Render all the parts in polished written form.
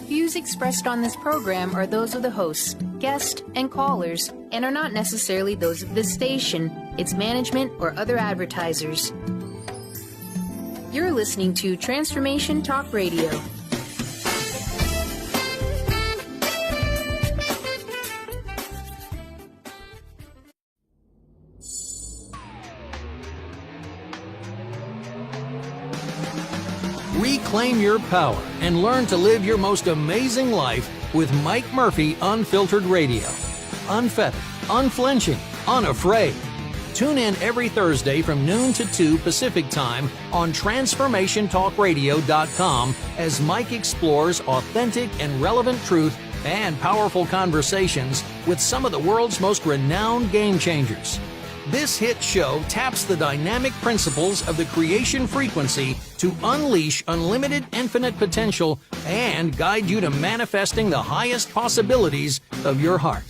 Views expressed on this program are those of the host, guest, and callers, and are not necessarily those of this station, its management, or other advertisers. You're listening to Transformation Talk Radio. Reclaim your power and learn to live your most amazing life with Mike Murphy Unfiltered Radio. Unfettered, unflinching, unafraid. Tune in every Thursday from noon to 2 Pacific Time on TransformationTalkRadio.com as Mike explores authentic and relevant truth and powerful conversations with some of the world's most renowned game changers. This hit show taps the dynamic principles of the creation frequency to unleash unlimited infinite potential and guide you to manifesting the highest possibilities of your heart.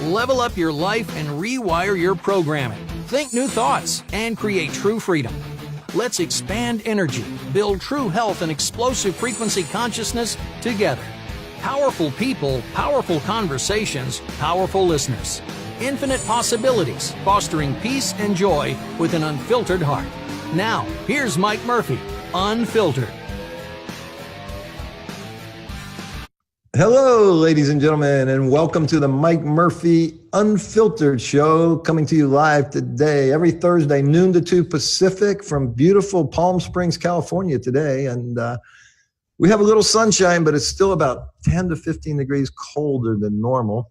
Level up your life and rewire your programming. Think new thoughts and create true freedom. Let's expand energy, build true health and explosive frequency consciousness together. Powerful people, powerful conversations, powerful listeners. Infinite possibilities, fostering peace and joy with an unfiltered heart. Now, here's Mike Murphy, Unfiltered. Hello, ladies and gentlemen, and welcome to the Mike Murphy Unfiltered Show, coming to you live today, every Thursday, noon to 2 Pacific from beautiful Palm Springs, California today. And we have a little sunshine, but it's still about 10 to 15 degrees colder than normal.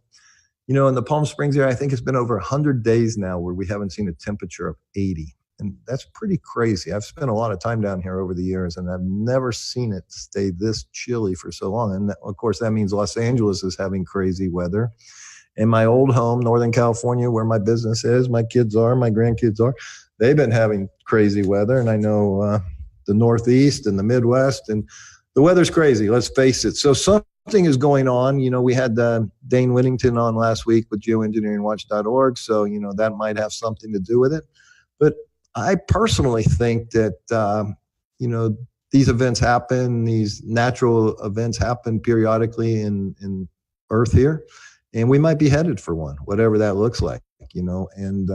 You know, in the Palm Springs area, I think it's been over 100 days now where we haven't seen a temperature of 80. And that's pretty crazy. I've spent a lot of time down here over the years, and I've never seen it stay this chilly for so long. And of course, that means Los Angeles is having crazy weather. In my old home, Northern California, where my business is, my kids are, my grandkids are, they've been having crazy weather. And I know the Northeast and the Midwest, and the weather's crazy, let's face it. So something is going on. You know, we had Dane Whittington on last week with geoengineeringwatch.org. So, you know, that might have something to do with it. But I personally think that, you know, these events happen, these natural events happen periodically in Earth here, and we might be headed for one, whatever that looks like, you know. And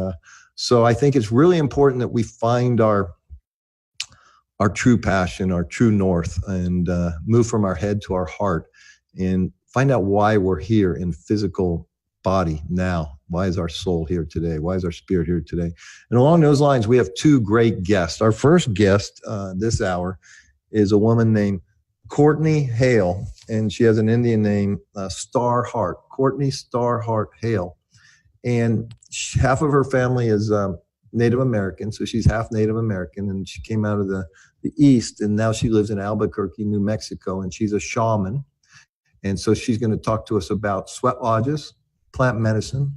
so I think it's really important that we find our true passion, our true north, and move from our head to our heart and find out why we're here in physical body now. Why is our soul here today? Why is our spirit here today? And along those lines, we have two great guests. Our first guest this hour is a woman named Courtni Hale, and she has an Indian name, StarHeart. Courtni StarHeart Hale. And half of her family is Native American, so she's half Native American, and she came out of the East, and now she lives in Albuquerque, New Mexico, and she's a shaman. And so she's going to talk to us about sweat lodges, plant medicine.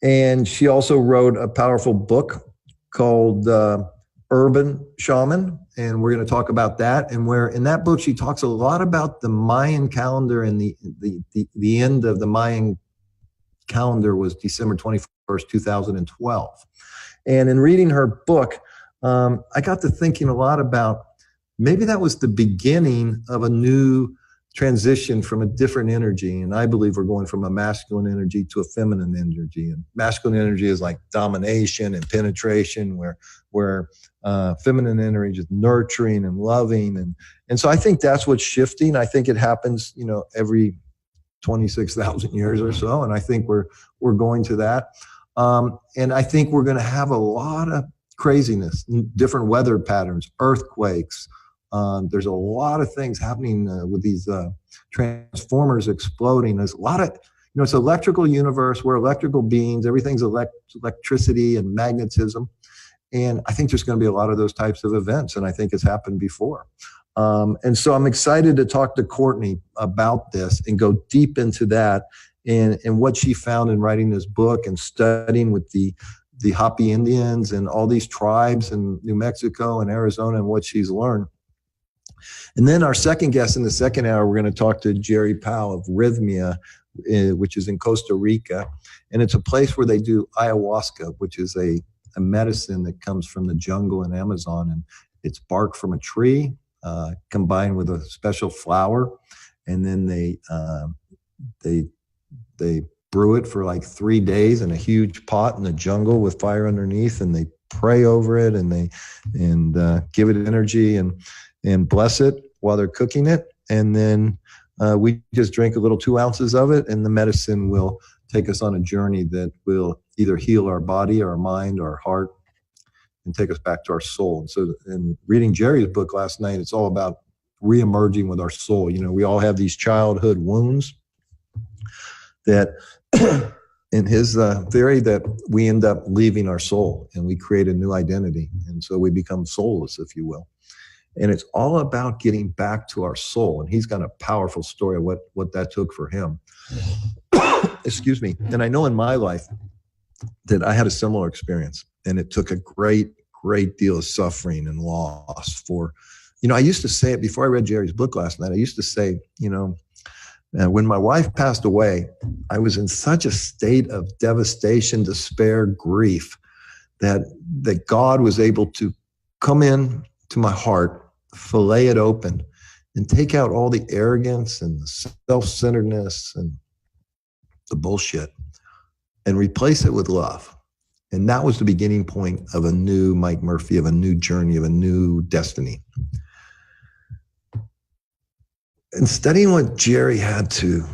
And she also wrote a powerful book called Urban Shaman. And we're going to talk about that. And where in that book, she talks a lot about the Mayan calendar, and the end of the Mayan calendar was December 21st, 2012. And in reading her book, I got to thinking a lot about maybe that was the beginning of a new transition from a different energy. And I believe we're going from a masculine energy to a feminine energy. And masculine energy is like domination and penetration, where feminine energy is nurturing and loving. And so I think that's what's shifting. I think it happens, you know, every 26,000 years or so. And I think we're going to that. And I think we're going to have a lot of craziness, different weather patterns, earthquakes. There's a lot of things happening with these transformers exploding. There's a lot of, you know, it's an electrical universe. We're electrical beings. Everything's electricity and magnetism. And I think there's going to be a lot of those types of events. And I think it's happened before. And so I'm excited to talk to Courtni about this and go deep into that and what she found in writing this book and studying with the Hopi Indians and all these tribes in New Mexico and Arizona and what she's learned. And then our second guest in the second hour, we're going to talk to Jerry Powell of Rhythmia, which is in Costa Rica. And it's a place where they do ayahuasca, which is a medicine that comes from the jungle in Amazon. And it's bark from a tree combined with a special flower. and then they brew it for like 3 days in a huge pot in the jungle with fire underneath, and they pray over it, and they give it energy and bless it while they're cooking it. And then we just drink a little 2 ounces of it, and the medicine will take us on a journey that will either heal our body, our mind, our heart, and take us back to our soul. And so in reading Jerry's book last night, it's all about reemerging with our soul. You know, we all have these childhood wounds that in his theory, that we end up leaving our soul and we create a new identity. And so we become soulless, if you will. And it's all about getting back to our soul. And he's got a powerful story of what that took for him. Excuse me. And I know in my life that I had a similar experience, and it took a great deal of suffering and loss for, you know, I used to say it before I read Jerry's book last night. I used to say, you know, when my wife passed away, I was in such a state of devastation, despair, grief, that God was able to come in to my heart, fillet it open, and take out all the arrogance and the self-centeredness and the bullshit and replace it with love. And that was the beginning point of a new Mike Murphy, of a new journey, of a new destiny. And studying what Jerry had to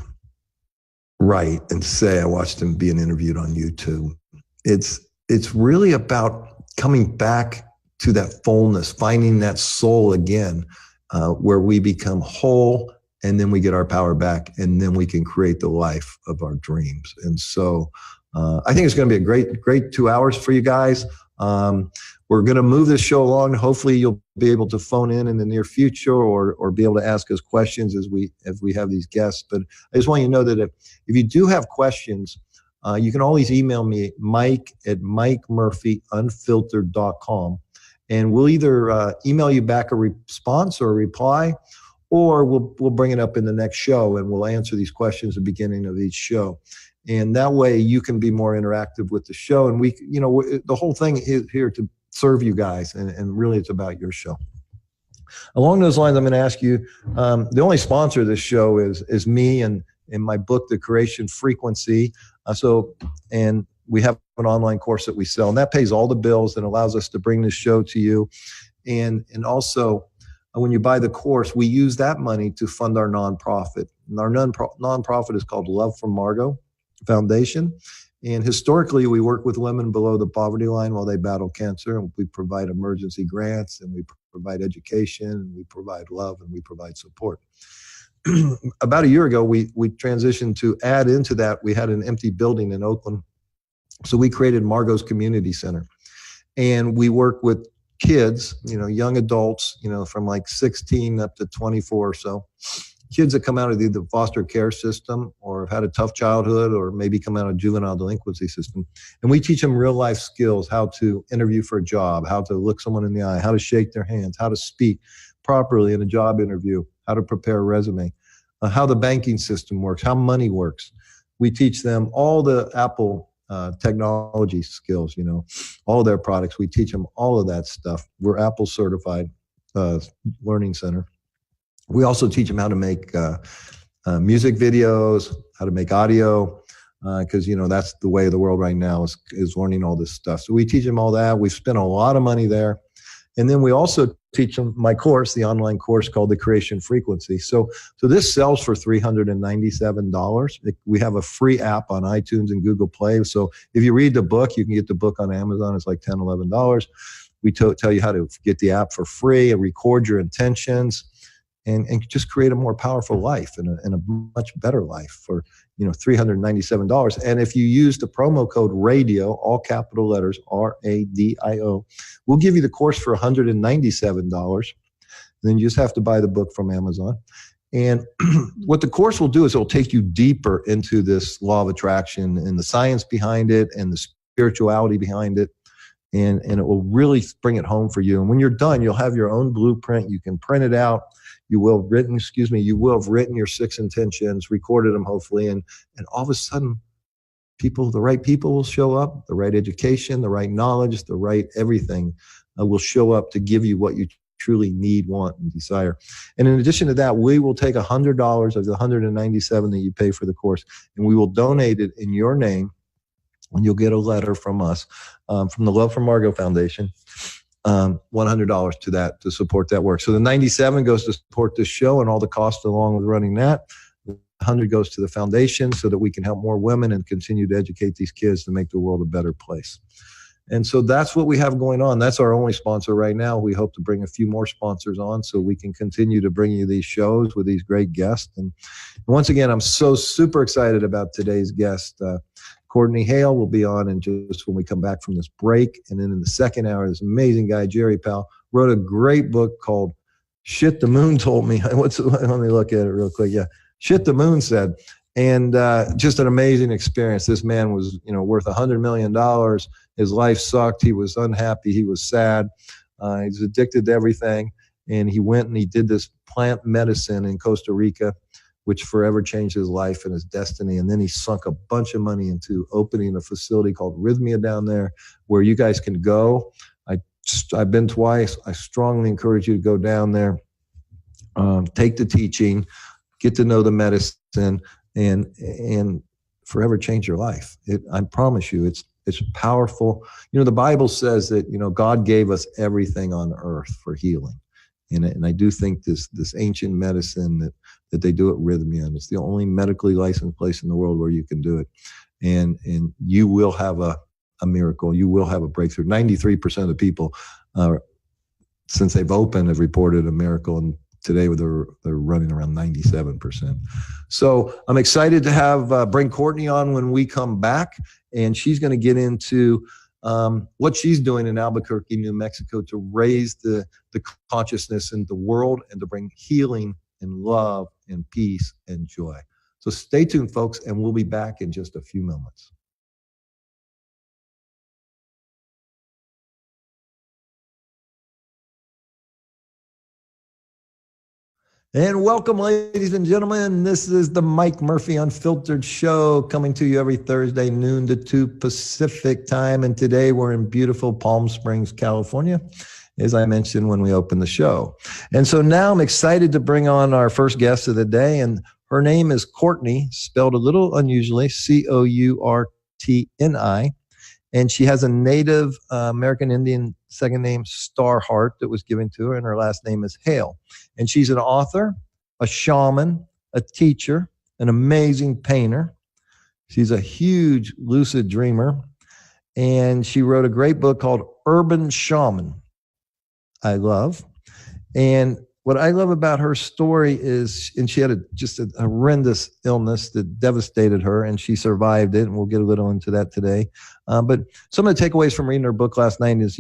write and say, I watched him being interviewed on YouTube. It's really about coming back to that fullness, finding that soul again, where we become whole, and then we get our power back, and then we can create the life of our dreams. And so I think it's going to be a great 2 hours for you guys. We're going to move this show along. Hopefully you'll be able to phone in the near future, or be able to ask us questions as we have these guests. But I just want you to know that if you do have questions, you can always email me, mike@mikemurphyunfiltered.com. And we'll either email you back a response or a reply, or we'll bring it up in the next show, and we'll answer these questions at the beginning of each show. And that way you can be more interactive with the show. And we, you know, the whole thing is here to serve you guys, and really it's about your show. Along those lines, I'm going to ask you, the only sponsor of this show is me and my book, The Creation Frequency. And we have an online course that we sell, and that pays all the bills and allows us to bring this show to you. And also, when you buy the course, we use that money to fund our nonprofit. And our nonprofit is called Love from Margot Foundation. And historically, we work with women below the poverty line while they battle cancer. And we provide emergency grants, and we provide education, and we provide love, and we provide support. About a year ago, we transitioned to add into that. We had an empty building in Oakland. So we created Margot's Community Center. And we work with kids, you know, young adults, you know, from like 16 up to 24 or so. Kids that come out of the foster care system, or have had a tough childhood, or maybe come out of juvenile delinquency system. And we teach them real life skills, how to interview for a job, how to look someone in the eye, how to shake their hands, how to speak properly in a job interview, how to prepare a resume, how the banking system works, how money works. We teach them all the Apple technology skills, you know, all their products. We teach them all of that stuff. We're Apple certified learning center. We also teach them how to make music videos, how to make audio, because, you know, that's the way of the world right now is learning all this stuff. So we teach them all that. We've spent a lot of money there. And then we also teach them my course, the online course called The Creation Frequency. So this sells for $397. We have a free app on iTunes and Google Play. So if you read the book, you can get the book on Amazon. It's like $10, $11. We tell you how to get the app for free and record your intentions, and just create a more powerful life and a much better life for, you know, $397. And if you use the promo code RADIO, all capital letters, RADIO, we'll give you the course for $197. Then you just have to buy the book from Amazon. And what the course will do is it'll take you deeper into this law of attraction and the science behind it and the spirituality behind it. And it will really bring it home for you. And when you're done, you'll have your own blueprint. You can print it out. You will have written your 6 intentions, recorded them hopefully, and all of a sudden, the right people will show up, the right education, the right knowledge, the right everything will show up to give you what you truly need, want, and desire. And in addition to that, we will take $100 of the $197 that you pay for the course, and we will donate it in your name. And you'll get a letter from us, from the Love for Margot Foundation, $100 to that to support that work. So the 97 goes to support this show and all the costs along with running that. The 100 goes to the foundation so that we can help more women and continue to educate these kids to make the world a better place. And so that's what we have going on. That's our only sponsor right now. We hope to bring a few more sponsors on so we can continue to bring you these shows with these great guests. And once again, I'm so super excited about today's guest. Courtni Hale will be on, and just when we come back from this break. And then in the second hour, this amazing guy, Jerry Powell, wrote a great book called Shit the Moon Told Me. Let me look at it real quick. Yeah. Shit the Moon Said. And just an amazing experience. This man was, worth $100 million. His life sucked. He was unhappy. He was sad. He was addicted to everything. And he went and he did this plant medicine in Costa Rica, which forever changed his life and his destiny. And then he sunk a bunch of money into opening a facility called Rhythmia down there where you guys can go. I've been twice. I strongly encourage you to go down there, take the teaching, get to know the medicine, and forever change your life. I promise you, it's powerful. The Bible says that, God gave us everything on earth for healing. And I do think this ancient medicine that they do at Rhythmia, and it's the only medically licensed place in the world where you can do it. And you will have a miracle. You will have a breakthrough. 93% of the people, since they've opened, have reported a miracle. And today they're running around 97%. So I'm excited to have bring Courtni on when we come back. And she's going to get into what she's doing in Albuquerque, New Mexico, to raise the consciousness in the world and to bring healing and love and peace and joy. So stay tuned, folks, and we'll be back in just a few moments. And welcome, ladies and gentlemen. This is the Mike Murphy Unfiltered Show, coming to you every Thursday, noon to 2 Pacific time. And today we're in beautiful Palm Springs, California, as I mentioned when we opened the show. And so now I'm excited to bring on our first guest of the day. And her name is Courtni, spelled a little unusually, Courtni. And she has a Native American Indian second name, StarHeart, that was given to her, and her last name is Hale. And she's an author, a shaman, a teacher, an amazing painter. She's a huge lucid dreamer. And she wrote a great book called Urban Shaman, I love. And what I love about her story is, and she had just a horrendous illness that devastated her, and she survived it, and we'll get a little into that today. But some of the takeaways from reading her book last night is,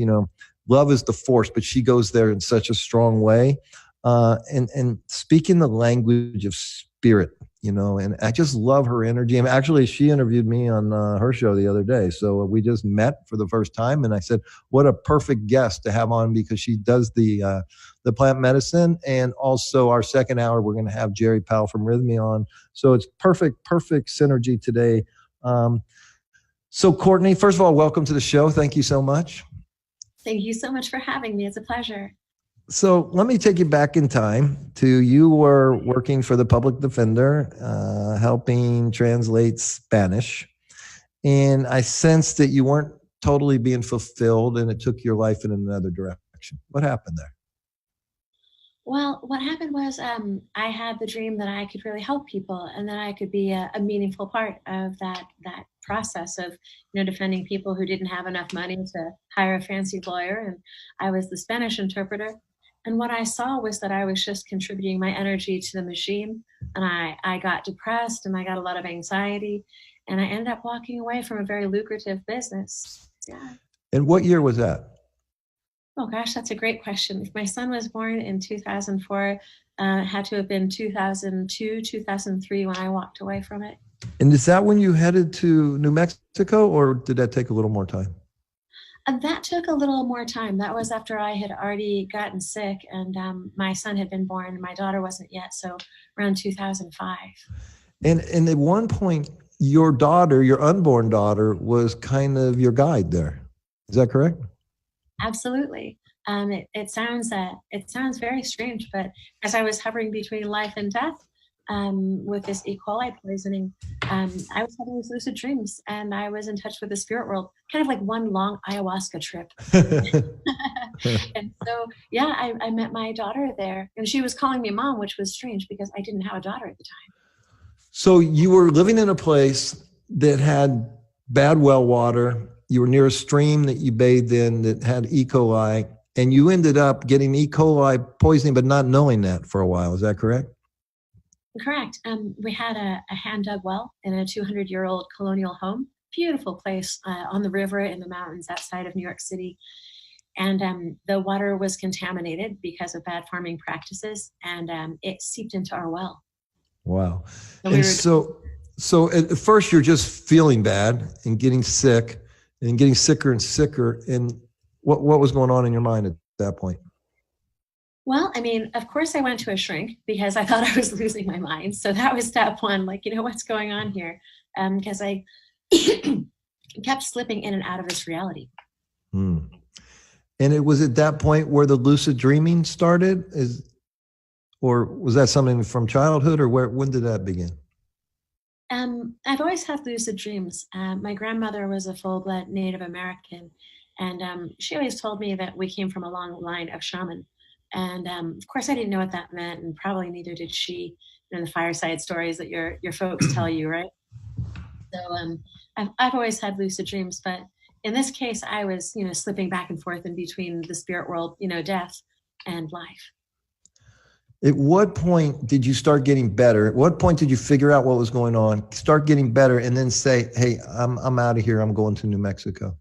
love is the force, but she goes there in such a strong way, and speaking the language of spirit, and I just love her energy. And actually, she interviewed me on her show the other day. So we just met for the first time, and I said, what a perfect guest to have on, because she does the plant medicine, and also our second hour, we're going to have Jerry Powell from Rhythmia on. So it's perfect synergy today. So Courtni, first of all, welcome to the show. Thank you so much. Thank you so much for having me. It's a pleasure. So let me take you back in time to you were working for the public defender, helping translate Spanish. And I sensed that you weren't totally being fulfilled, and it took your life in another direction. What happened there? Well, what happened was I had the dream that I could really help people, and that I could be a meaningful part of that process of, defending people who didn't have enough money to hire a fancy lawyer. And I was the Spanish interpreter. And what I saw was that I was just contributing my energy to the machine. And I got depressed, and I got a lot of anxiety, and I ended up walking away from a very lucrative business. Yeah. And what year was that? Oh gosh, that's a great question. If my son was born in 2004, it had to have been 2002, 2003 when I walked away from it. And is that when you headed to New Mexico, or did that take a little more time? That took a little more time. That was after I had already gotten sick, and my son had been born. My daughter wasn't yet, so around 2005. And at one point, your daughter, your unborn daughter, was kind of your guide there. Is that correct? Absolutely. It sounds very strange, but as I was hovering between life and death with this E. coli poisoning, I was having these lucid dreams, and I was in touch with the spirit world, kind of like one long ayahuasca trip. And so, yeah, I met my daughter there, and she was calling me mom, which was strange because I didn't have a daughter at the time. So you were living in a place that had bad well water. You were near a stream that you bathed in that had E. coli, and you ended up getting E. coli poisoning, but not knowing that for a while. Is that correct? Correct. We had a hand-dug well in a 200-year-old colonial home. Beautiful place on the river in the mountains outside of New York City. And the water was contaminated because of bad farming practices, and it seeped into our well. Wow. So at first you're just feeling bad and getting sick and getting sicker and sicker. And what was going on in your mind at that point? Well, I mean, of course I went to a shrink because I thought I was losing my mind. So that was step one, like, what's going on here? Because I kept slipping in and out of this reality. And it was at that point where the lucid dreaming started? Or was that something from childhood, or when did that begin? I've always had lucid dreams. My grandmother was a full-blood Native American, and she always told me that we came from a long line of shaman. And of course, I didn't know what that meant, and probably neither did she. The fireside stories that your folks tell you, right? So I've always had lucid dreams, but in this case, I was slipping back and forth in between the spirit world, death and life. At what point did you start getting better? At what point did you figure out what was going on, start getting better, and then say, hey, I'm out of here. I'm going to New Mexico?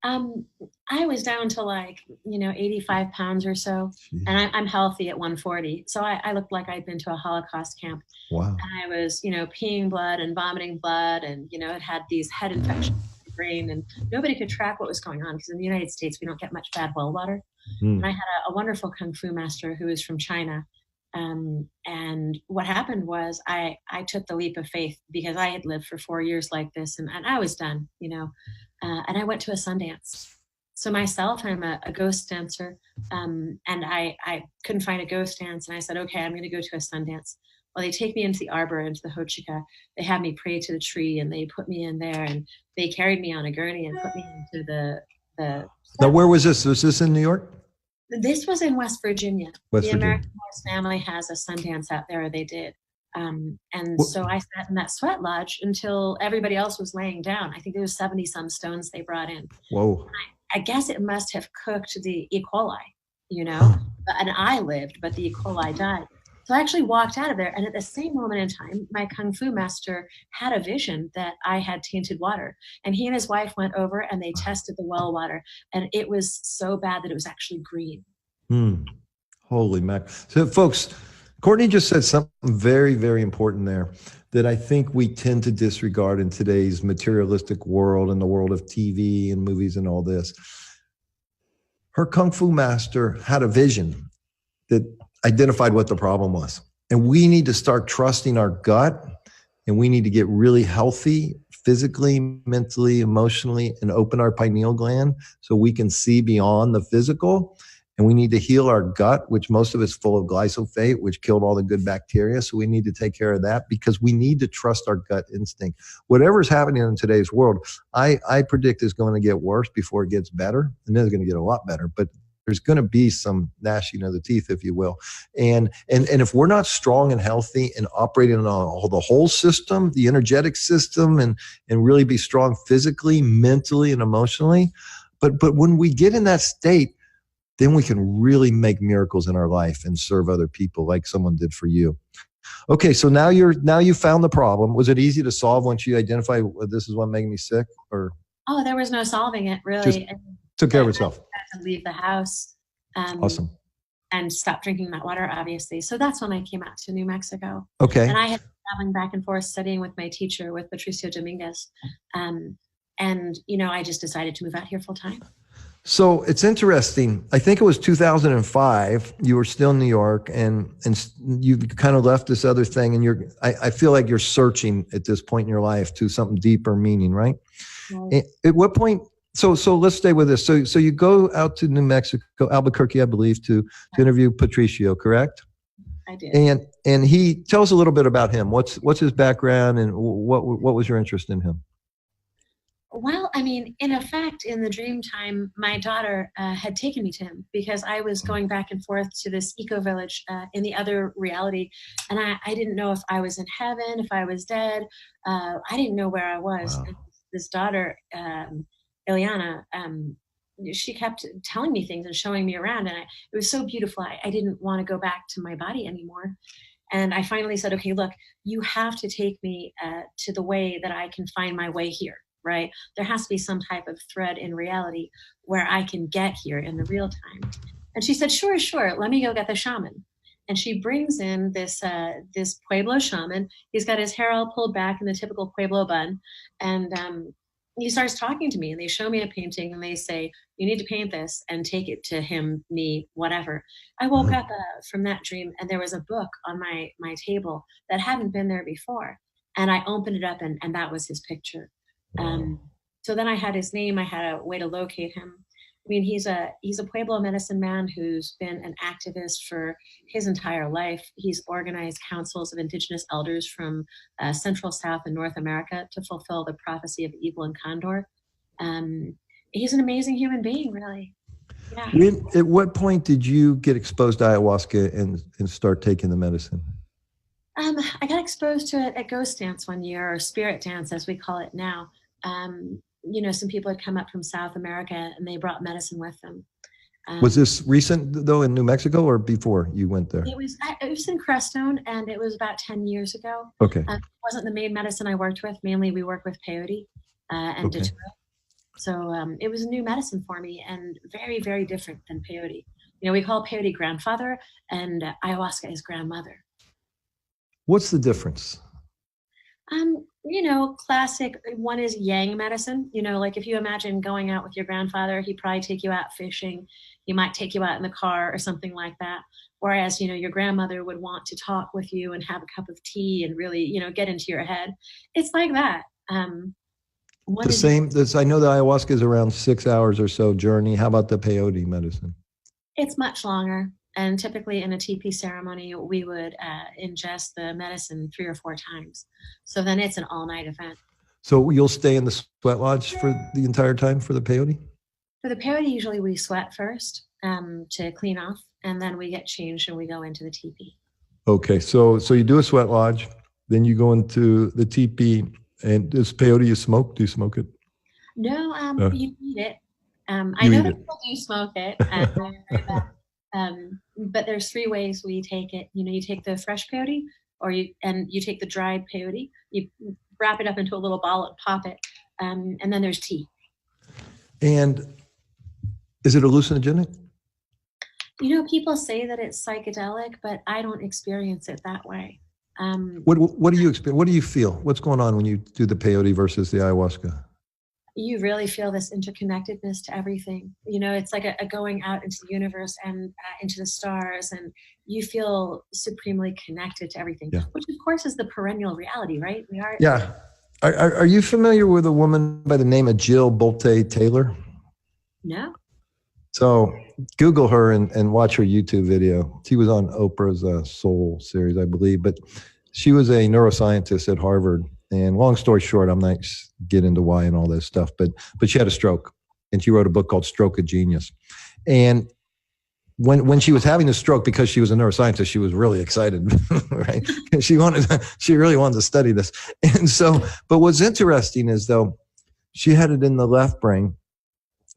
I was down to 85 pounds or so. Jeez. And I'm healthy at 140. So I looked like I'd been to a Holocaust camp. Wow. And I was, peeing blood and vomiting blood, and, it had these head infections in the brain, and nobody could track what was going on because in the United States, we don't get much bad well water. And I had a wonderful Kung Fu master who was from China. And what happened was I took the leap of faith because I had lived for 4 years like this, and I was done, and I went to a Sundance. So myself, I'm a ghost dancer, and I couldn't find a ghost dance, and I said, okay, I'm going to go to a Sundance. Well, they take me into the arbor, into the Hochika. They had me pray to the tree, and they put me in there, and they carried me on a gurney and put me into the Now, where was this? Was this in New York? This was in West Virginia. The American Horse family has a Sundance out there, or they did. So I sat in that sweat lodge until everybody else was laying down. I think there was 70 some stones they brought in. Whoa. I guess it must have cooked the E. coli, and I lived, but the E. coli died. So I actually walked out of there, and at the same moment in time, my Kung Fu master had a vision that I had tainted water, and he and his wife went over and they tested the well water, and it was so bad that it was actually green. Holy mac. So folks, Courtni just said something very, very important there that I think we tend to disregard in today's materialistic world and the world of TV and movies and all this. Her Kung Fu master had a vision that identified what the problem was. And we need to start trusting our gut, and we need to get really healthy physically, mentally, emotionally, and open our pineal gland so we can see beyond the physical. And we need to heal our gut, which most of it's full of glyphosate, which killed all the good bacteria. So we need to take care of that because we need to trust our gut instinct. Whatever's happening in today's world, I predict is going to get worse before it gets better. And then it's going to get a lot better. But there's going to be some gnashing of the teeth, if you will. And if we're not strong and healthy and operating on the whole system, the energetic system, and really be strong physically, mentally, and emotionally, but when we get in that state, then we can really make miracles in our life and serve other people like someone did for you. Okay, so now you found the problem. Was it easy to solve once you identify this is what making me sick? Or there was no solving it, really. Just took care of itself. I had to leave the house. Awesome. And stop drinking that water, obviously. So that's when I came out to New Mexico. Okay. And I had been traveling back and forth studying with my teacher, with Patricio Dominguez. And I just decided to move out here full time. So it's interesting. I think it was 2005. You were still in New York, and you kind of left this other thing, and I feel like you're searching at this point in your life to something deeper meaning, right? Right. At what point So let's stay with this. So you go out to New Mexico, Albuquerque, I believe, to interview Patricio, correct? I did. And he tell us a little bit about him. What's his background, and what was your interest in him? Well, I mean, in effect, in the dream time, my daughter had taken me to him because I was going back and forth to this eco village in the other reality. And I didn't know if I was in heaven, if I was dead. I didn't know where I was. Wow. And this daughter, Ileana, she kept telling me things and showing me around. And it was so beautiful. I didn't want to go back to my body anymore. And I finally said, okay, look, you have to take me to the way that I can find my way here. Right? There has to be some type of thread in reality where I can get here in the real time. And she said, sure. Let me go get the shaman. And she brings in this Pueblo shaman. He's got his hair all pulled back in the typical Pueblo bun. And he starts talking to me, and they show me a painting, and they say, you need to paint this and take it to him, me, whatever. I woke up from that dream, and there was a book on my table that hadn't been there before. And I opened it up, and that was his picture. So then I had his name. I had a way to locate him. I mean, he's a Pueblo medicine man who's been an activist for his entire life. He's organized councils of indigenous elders from Central, South, and North America to fulfill the prophecy of Eagle and Condor. He's an amazing human being, really. Yeah. At what point did you get exposed to ayahuasca and start taking the medicine? I got exposed to it at Ghost Dance one year, or Spirit Dance, as we call it now. Some people had come up from South America, and they brought medicine with them. Was this recent, though, in New Mexico, or before you went there? It was in Crestone, and it was about 10 years ago. Okay. It wasn't the main medicine I worked with. Mainly, we work with peyote and datura. So it was a new medicine for me, and very, very different than peyote. We call peyote grandfather, and ayahuasca is grandmother. What's the difference? Classic. One is yang medicine. Like if you imagine going out with your grandfather, he'd probably take you out fishing. He might take you out in the car or something like that. Whereas, your grandmother would want to talk with you and have a cup of tea and really, get into your head. It's like that. I know the ayahuasca is around 6 hours or so journey. How about the peyote medicine? It's much longer. And typically in a TP ceremony, we would ingest the medicine 3 or 4 times. So then it's an all-night event. So you'll stay in the sweat lodge for the entire time for the peyote? For the peyote, usually we sweat first to clean off, and then we get changed and we go into the TP. Okay, so you do a sweat lodge, then you go into the TP, and this peyote you smoke? Do you smoke it? No, you eat it. I know that people do smoke it. But there's 3 ways we take it. You take the fresh peyote, or you take the dried peyote. You wrap it up into a little ball and pop it, and then there's tea. And is it hallucinogenic? People say that it's psychedelic, but I don't experience it that way. What do you experience? What do you feel? What's going on when you do the peyote versus the ayahuasca? You really feel this interconnectedness to everything. It's like a going out into the universe and into the stars, and you feel supremely connected to everything, which of course is the perennial reality, right? We are. Yeah. Are you familiar with a woman by the name of Jill Bolte Taylor? No. So Google her and watch her YouTube video. She was on Oprah's Soul series, I believe, but she was a neuroscientist at Harvard. And long story short, I'm not get into why and all this stuff, but she had a stroke, and she wrote a book called Stroke of Genius. And when she was having the stroke, because she was a neuroscientist, she was really excited, right? She really wanted to study this. And so, but what's interesting is, though, she had it in the left brain,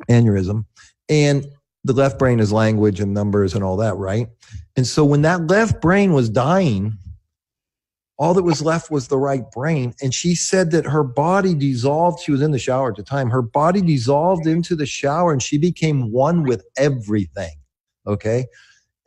aneurysm, and the left brain is language and numbers and all that, right? And so when that left brain was dying, all that was left was the right brain. And she said that her body dissolved. She was in the shower at the time. Her body dissolved into the shower, and she became one with everything. Okay.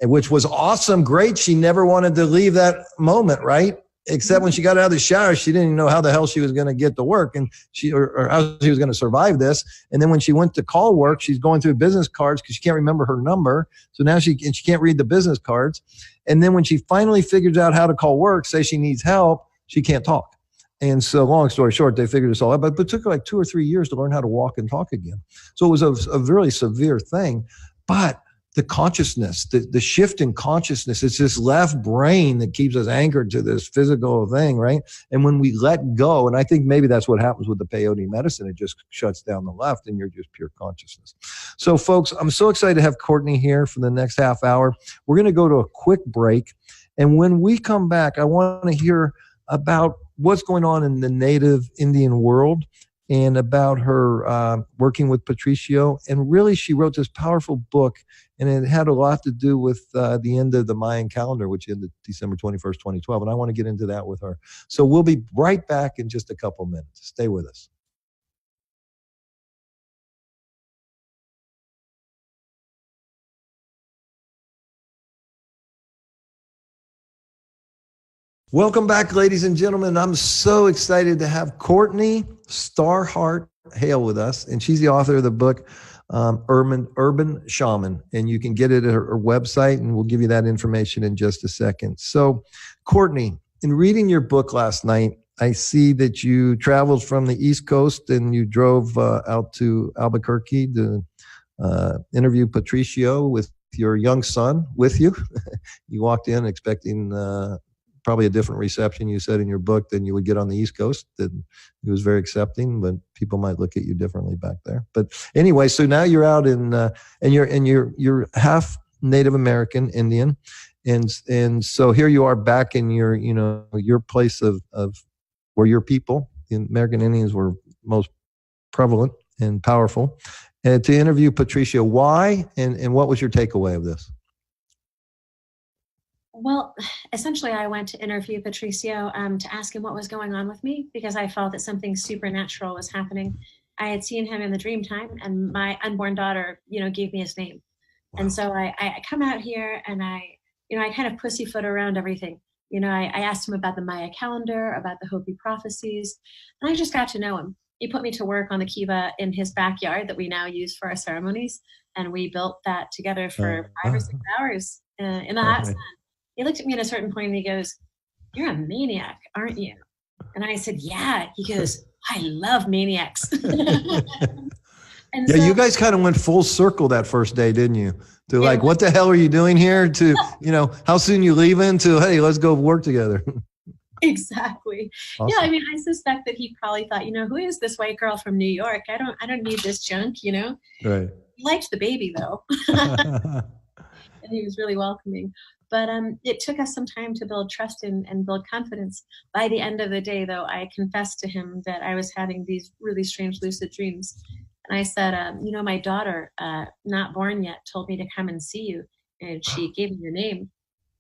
And which was awesome. Great. She never wanted to leave that moment, right? Except when she got out of the shower, she didn't even know how the hell she was going to get to work, and or how she was going to survive this. And then when she went to call work, she's going through business cards because she can't remember her number. So now she can't read the business cards. And then when she finally figures out how to call work, say she needs help, she can't talk. And so long story short, they figured this all out, but it took like 2 or 3 years to learn how to walk and talk again. So it was a really severe thing, but the consciousness, the shift in consciousness, it's this left brain that keeps us anchored to this physical thing, right? And when we let go, and I think maybe that's what happens with the peyote medicine, it just shuts down the left and you're just pure consciousness. So folks, I'm so excited to have Courtni here for the next half hour. We're going to go to a quick break. And when we come back, I want to hear about what's going on in the native Indian world and about her working with Patricio. And really, she wrote this powerful book, and it had a lot to do with the end of the Mayan calendar, which ended December 21st, 2012. And I want to get into that with her. So we'll be right back in just a couple minutes. Stay with us. Welcome back, ladies and gentlemen. I'm so excited to have Courtni StarHeart Hale with us, and she's the author of the book Urban Shaman, and you can get it at her website, and we'll give you that information in just a second. So, Courtni, in reading your book last night, I see that you traveled from the East Coast and you drove out to Albuquerque to interview Patricio with your young son with you. You walked in expecting probably a different reception, you said in your book, than you would get on the East Coast. That he was very accepting, but people might look at you differently back there. But anyway, so now you're out in and you're half Native American Indian, and so here you are back in your place of where your people, the American Indians, were most prevalent and powerful, and to interview Patricio. Why and what was your takeaway of this? Well, essentially, I went to interview Patricio to ask him what was going on with me, because I felt that something supernatural was happening. I had seen him in the dream time, and my unborn daughter, gave me his name. Wow. And so I come out here and I kind of pussyfoot around everything. I asked him about the Maya calendar, about the Hopi prophecies, and I just got to know him. He put me to work on the kiva in his backyard that we now use for our ceremonies, and we built that together for 5 or 6 hours in the hot sun. He looked at me at a certain point and he goes, "You're a maniac, aren't you?" And I said, "Yeah." He goes, "I love maniacs." And you guys kind of went full circle that first day, didn't you? To like, what the hell are you doing here? To, how soon you leaving? To, hey, let's go work together. Exactly. Awesome. Yeah, I mean, I suspect that he probably thought, who is this white girl from New York? I don't need this junk, Right. He liked the baby though. And he was really welcoming. But it took us some time to build trust and build confidence. By the end of the day, though, I confessed to him that I was having these really strange lucid dreams. And I said, my daughter, not born yet, told me to come and see you. And she gave me your name.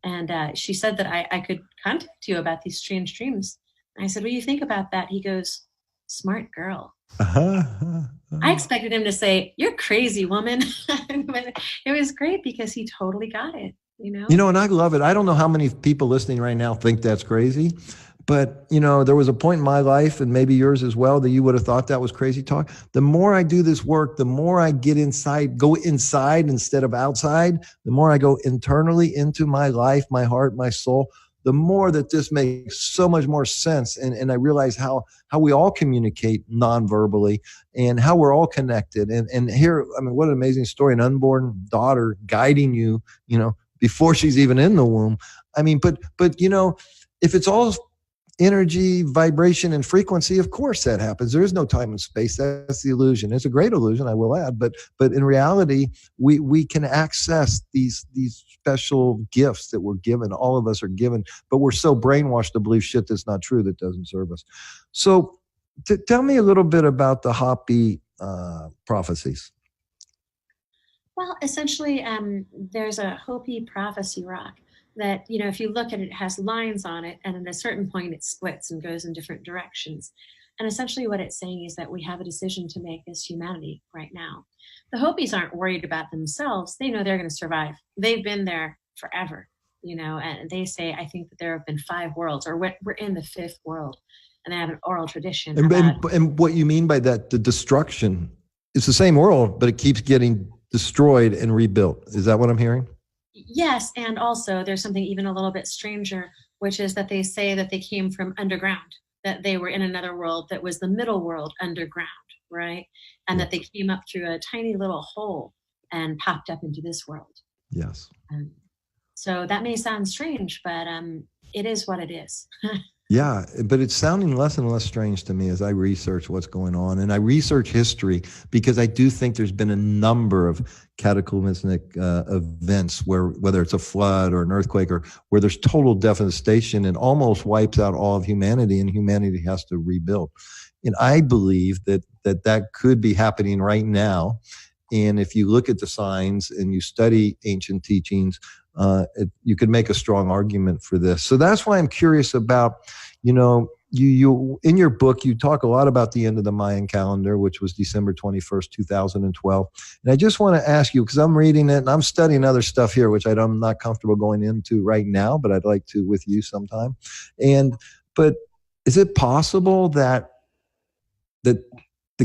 And she said that I could contact you about these strange dreams. And I said, "What do you think about that?" He goes, "Smart girl." I expected him to say, "You're crazy, woman." But it was great because he totally got it. And I love it. I don't know how many people listening right now think that's crazy, but there was a point in my life, and maybe yours as well, that you would have thought that was crazy talk. The more I do this work, the more I go inside instead of outside, the more I go internally into my life, my heart, my soul, the more that this makes so much more sense. And I realize how we all communicate non-verbally and how we're all connected. And here, I mean, what an amazing story, an unborn daughter guiding you, before she's even in the womb. I mean, but if it's all energy, vibration, and frequency, of course that happens. There is no time and space. That's the illusion. It's a great illusion, I will add, but in reality, we can access these special gifts that we're given. All of us are given, but we're so brainwashed to believe shit that's not true, that doesn't serve us. So tell me a little bit about the Hopi prophecies. Well, essentially, there's a Hopi prophecy rock that, if you look at it, it has lines on it, and at a certain point it splits and goes in different directions. And essentially what it's saying is that we have a decision to make as humanity right now. The Hopis aren't worried about themselves. They know they're going to survive. They've been there forever, and they say, I think that there have been 5 worlds, or we're in the 5th world, and they have an oral tradition. And what you mean by that, the destruction, it's the same world, but it keeps getting destroyed and rebuilt. Is that what I'm hearing? Yes, and also there's something even a little bit stranger, which is that they say that they came from underground, that they were in another world that was the middle world underground, right? And that they came up through a tiny little hole and popped up into this world. Yes. So that may sound strange, but it is what it is. Yeah, but it's sounding less and less strange to me as I research what's going on. And I research history because I do think there's been a number of cataclysmic events where, whether it's a flood or an earthquake, or where there's total devastation and almost wipes out all of humanity, and humanity has to rebuild. And I believe that could be happening right now. And if you look at the signs and you study ancient teachings, you could make a strong argument for this. So that's why I'm curious about, you in your book, you talk a lot about the end of the Mayan calendar, which was December 21st, 2012. And I just want to ask you, because I'm reading it and I'm studying other stuff here, which I'm not comfortable going into right now, but I'd like to with you sometime. But is it possible that the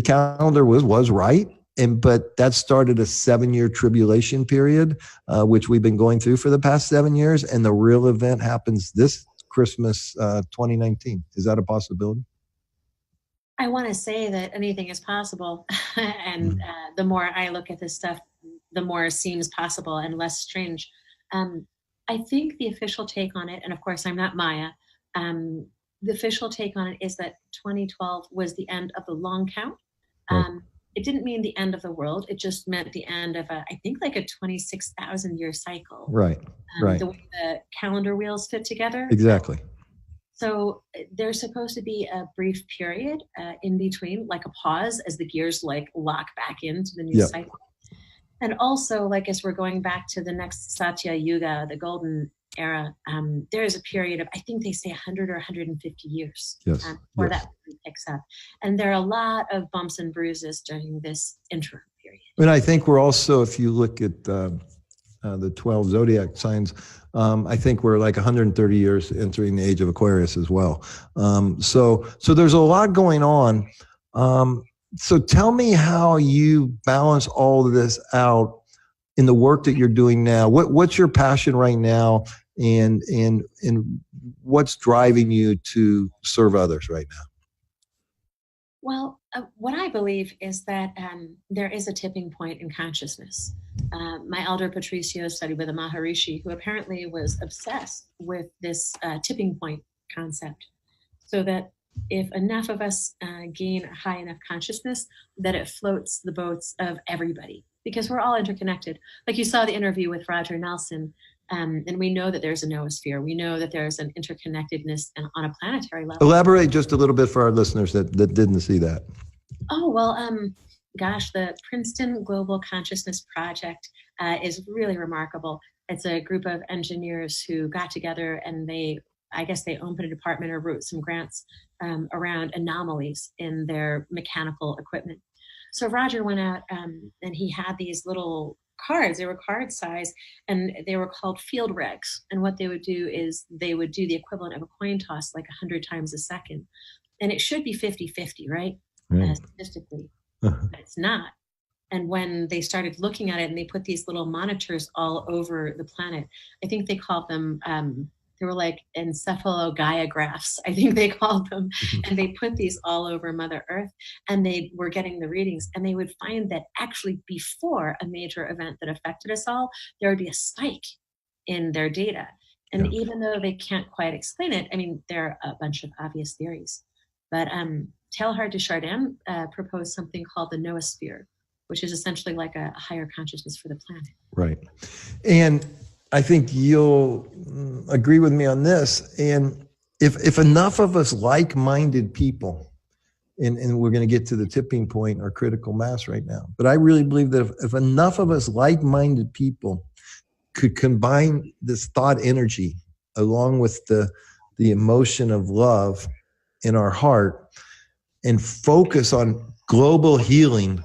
calendar was right? But that started a 7-year tribulation period, which we've been going through for the past 7 years. And the real event happens this Christmas, 2019. Is that a possibility? I want to say that anything is possible. And the more I look at this stuff, the more it seems possible and less strange. I think the official take on it, and of course I'm not Maya, the official take on it is that 2012 was the end of the long count. Right. It didn't mean the end of the world. It just meant the end of I think like a 26,000 year cycle. Right. Right. The way the calendar wheels fit together. Exactly. So there's supposed to be a brief period in between, like a pause as the gears like lock back into the new cycle. And also, like as we're going back to the next Satya Yuga, the golden era, there is a period of, I think they say 100 or 150 years before that picks up. And there are a lot of bumps and bruises during this interim period. And I think we're also, if you look at the 12 zodiac signs, I think we're like 130 years entering the age of Aquarius as well. So there's a lot going on. So tell me how you balance all of this out in the work that you're doing now. What's your passion right now, and what's driving you to serve others right now? Well, what I believe is that there is a tipping point in consciousness. My elder Patricio studied with a Maharishi who apparently was obsessed with this tipping point concept, so that if enough of us gain a high enough consciousness, that it floats the boats of everybody, because we're all interconnected. Like you saw the interview with Roger Nelson, and we know that there's a noosphere. We know that there's an interconnectedness on a planetary level. Elaborate just a little bit for our listeners that didn't see that. Oh, well, the Princeton Global Consciousness Project is really remarkable. It's a group of engineers who got together, and they opened a department or wrote some grants around anomalies in their mechanical equipment. So Roger went out and he had these little cards. They were card size, and they were called field regs. And what they would do is they would do the equivalent of a coin toss like 100 times a second. And it should be 50-50, right? Statistically. But it's not. And when they started looking at it and they put these little monitors all over the planet, I think they called them, they were like encephalogyagraphs, I think they called them. And they put these all over Mother Earth, and they were getting the readings. And they would find that actually before a major event that affected us all, there would be a spike in their data. And even though they can't quite explain it, I mean, there are a bunch of obvious theories. But Teilhard de Chardin proposed something called the noosphere, which is essentially like a higher consciousness for the planet. Right. And I think you'll agree with me on this. And if enough of us like-minded people, and we're going to get to the tipping point or critical mass right now, but I really believe that if enough of us like-minded people could combine this thought energy along with the emotion of love in our heart and focus on global healing,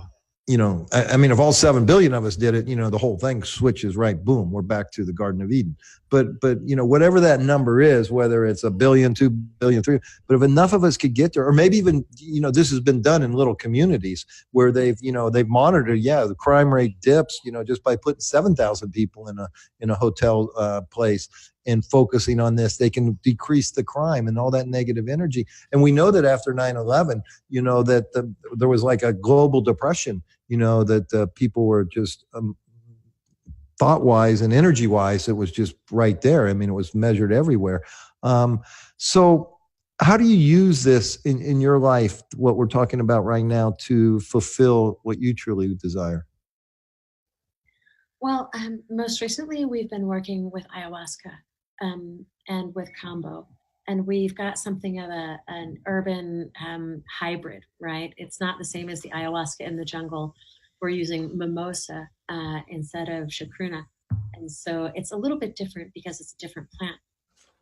I mean, if all 7 billion of us did it, the whole thing switches right. Boom, we're back to the Garden of Eden. But whatever that number is, whether it's 1 billion, 2 billion, 3, but if enough of us could get there, or maybe even, this has been done in little communities where they've monitored, the crime rate dips, just by putting 7,000 people in a hotel place. and focusing on this, they can decrease the crime and all that negative energy. And we know that after 9/11, that there was like a global depression, that people were just thought-wise and energy-wise, it was just right there. I mean, it was measured everywhere. So how do you use this in your life, what we're talking about right now, to fulfill what you truly desire? Well, most recently, we've been working with ayahuasca and with combo. And we've got something of an urban hybrid, right? It's not the same as the ayahuasca in the jungle. We're using mimosa instead of chacruna. And so it's a little bit different because it's a different plant.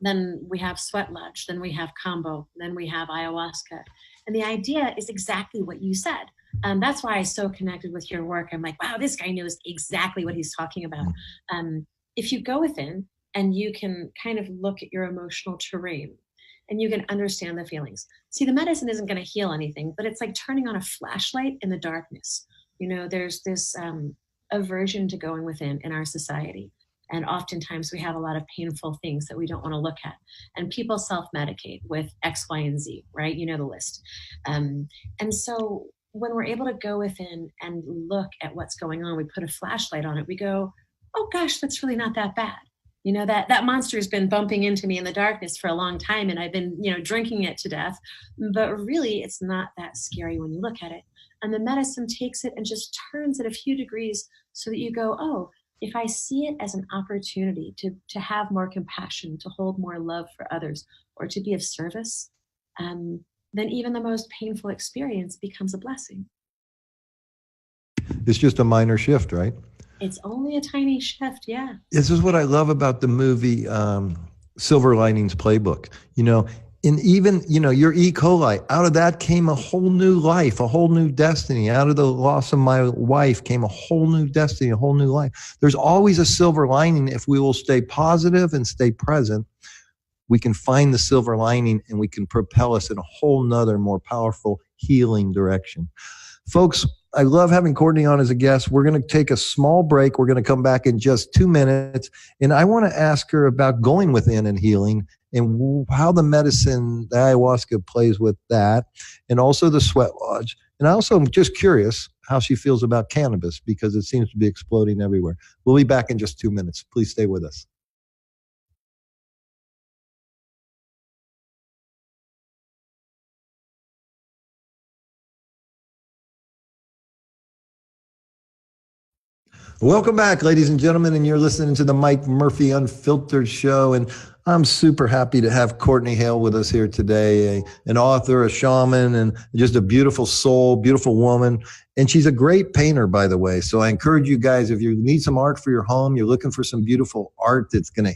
Then we have sweat lodge, then we have combo, then we have ayahuasca. And the idea is exactly what you said. That's why I so connected with your work. I'm like, wow, this guy knows exactly what he's talking about. If you go within and you can kind of look at your emotional terrain and you can understand the feelings. See, the medicine isn't going to heal anything, but it's like turning on a flashlight in the darkness. There's this aversion to going within in our society. And oftentimes we have a lot of painful things that we don't want to look at. And people self-medicate with X, Y, and Z, right? You know the list. And so when we're able to go within and look at what's going on, we put a flashlight on it, we go, oh gosh, that's really not that bad. That monster has been bumping into me in the darkness for a long time and I've been, drinking it to death. But really, it's not that scary when you look at it. And the medicine takes it and just turns it a few degrees so that you go, oh, if I see it as an opportunity to have more compassion, to hold more love for others, or to be of service, then even the most painful experience becomes a blessing. It's just a minor shift, right? It's only a tiny shift, yeah. This is what I love about the movie Silver Linings Playbook. And even, your E. coli, out of that came a whole new life, a whole new destiny. Out of the loss of my wife came a whole new destiny, a whole new life. There's always a silver lining if we will stay positive and stay present. We can find the silver lining and we can propel us in a whole nother, more powerful, healing direction. Folks, I love having Courtni on as a guest. We're going to take a small break. We're going to come back in just 2 minutes. And I want to ask her about going within and healing and how the medicine, the ayahuasca, plays with that, and also the sweat lodge. And I also am just curious how she feels about cannabis because it seems to be exploding everywhere. We'll be back in just 2 minutes. Please stay with us. Welcome back, ladies and gentlemen, and you're listening to the Mike Murphy Unfiltered Show, and I'm super happy to have Courtni Hale with us here today, an author, a shaman, and just a beautiful soul, beautiful woman, and she's a great painter, by the way, so I encourage you guys, if you need some art for your home, you're looking for some beautiful art that's going to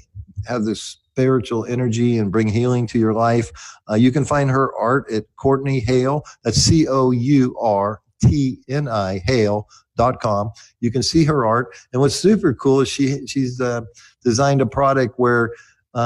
have this spiritual energy and bring healing to your life, you can find her art at Courtni Hale, that's Courtni, Hale.com. You can see her art. And what's super cool is she's designed a product where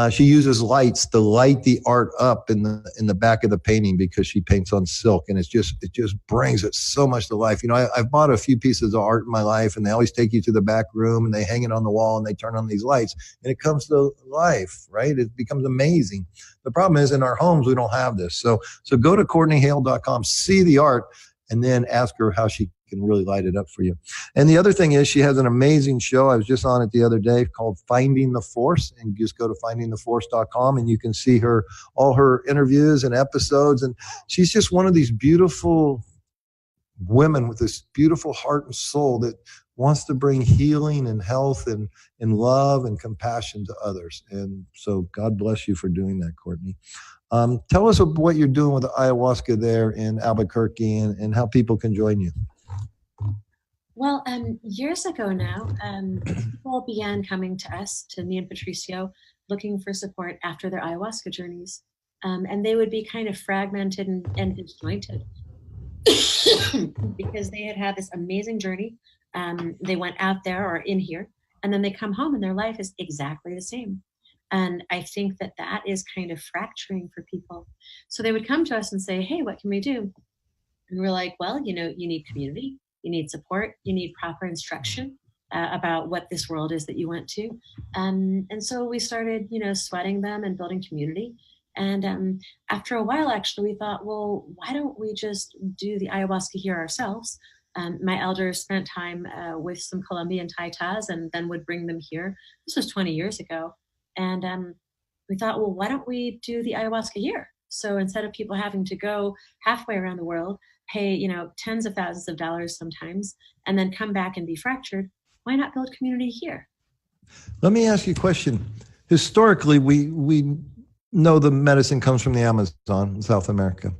she uses lights to light the art up in the back of the painting because she paints on silk, and it just brings it so much to life. I've bought a few pieces of art in my life, and they always take you to the back room and they hang it on the wall and they turn on these lights and it comes to life, right? It becomes amazing. The problem is in our homes we don't have this. So go to CourtniHale.com, see the art, and then ask her how she can really light it up for you. And the other thing is she has an amazing show. I was just on it the other day called Finding the Force, and just go to findingtheforce.com and you can see all her interviews and episodes. And she's just one of these beautiful women with this beautiful heart and soul that wants to bring healing and health and love and compassion to others. And so God bless you for doing that, Courtni. Tell us what you're doing with the ayahuasca there in Albuquerque and how people can join you. Well, years ago now, people began coming to us, to me and Patricio, looking for support after their ayahuasca journeys. And they would be kind of fragmented and disjointed because they had this amazing journey. They went out there or in here, and then they come home and their life is exactly the same. And I think that is kind of fracturing for people. So they would come to us and say, hey, what can we do? And we're like, well, you need community, you need support, you need proper instruction. about what this world is that you went to. And so we started, sweating them and building community. And after a while, actually, we thought, well, why don't we just do the ayahuasca here ourselves? My elders spent time with some Colombian taitas and then would bring them here. This was 20 years ago. And we thought, well, why don't we do the ayahuasca here? So instead of people having to go halfway around the world, pay, tens of thousands of dollars sometimes, and then come back and be fractured, why not build community here? Let me ask you a question. Historically, we know the medicine comes from the Amazon in South America.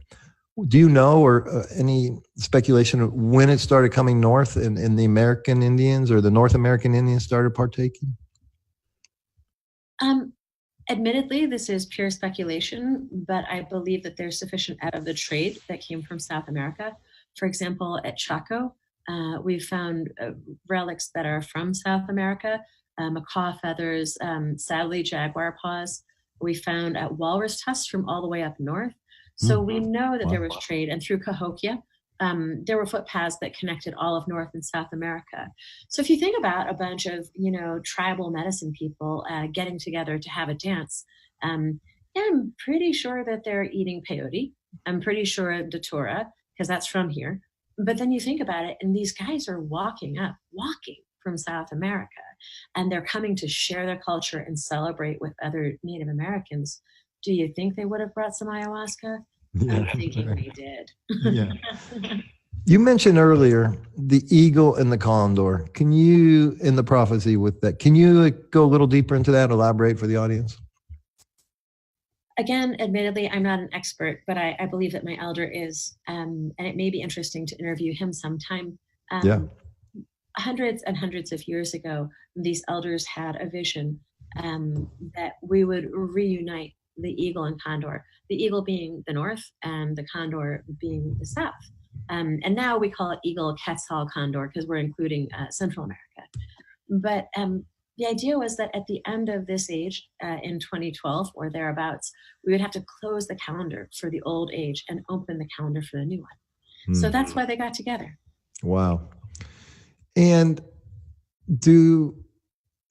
Do you know, or any speculation of when it started coming north and the American Indians or the North American Indians started partaking? Admittedly, this is pure speculation, but I believe that there's sufficient out of the trade that came from South America. For example, at Chaco, we found relics that are from South America, macaw feathers, sadly, jaguar paws. We found walrus tusks from all the way up north. So we know that there was trade, and through Cahokia, there were footpaths that connected all of North and South America. So if you think about a bunch of, tribal medicine people getting together to have a dance, I'm pretty sure that they're eating peyote. I'm pretty sure datura, because that's from here. But then you think about it, and these guys are walking from South America, and they're coming to share their culture and celebrate with other Native Americans. Do you think they would have brought some ayahuasca? Yeah, I'm thinking they did. Yeah. You mentioned earlier the eagle and the condor. Can you, in the prophecy with that, can you go a little deeper into that, elaborate for the audience? Again, admittedly, I'm not an expert, but I believe that my elder is, and it may be interesting to interview him sometime. Hundreds and hundreds of years ago, these elders had a vision that we would reunite the eagle and condor, the eagle being the north and the condor being the south. And now we call it eagle, quetzal, condor, because we're including Central America. But the idea was that at the end of this age, in 2012 or thereabouts, we would have to close the calendar for the old age and open the calendar for the new one. So that's why they got together. Wow. And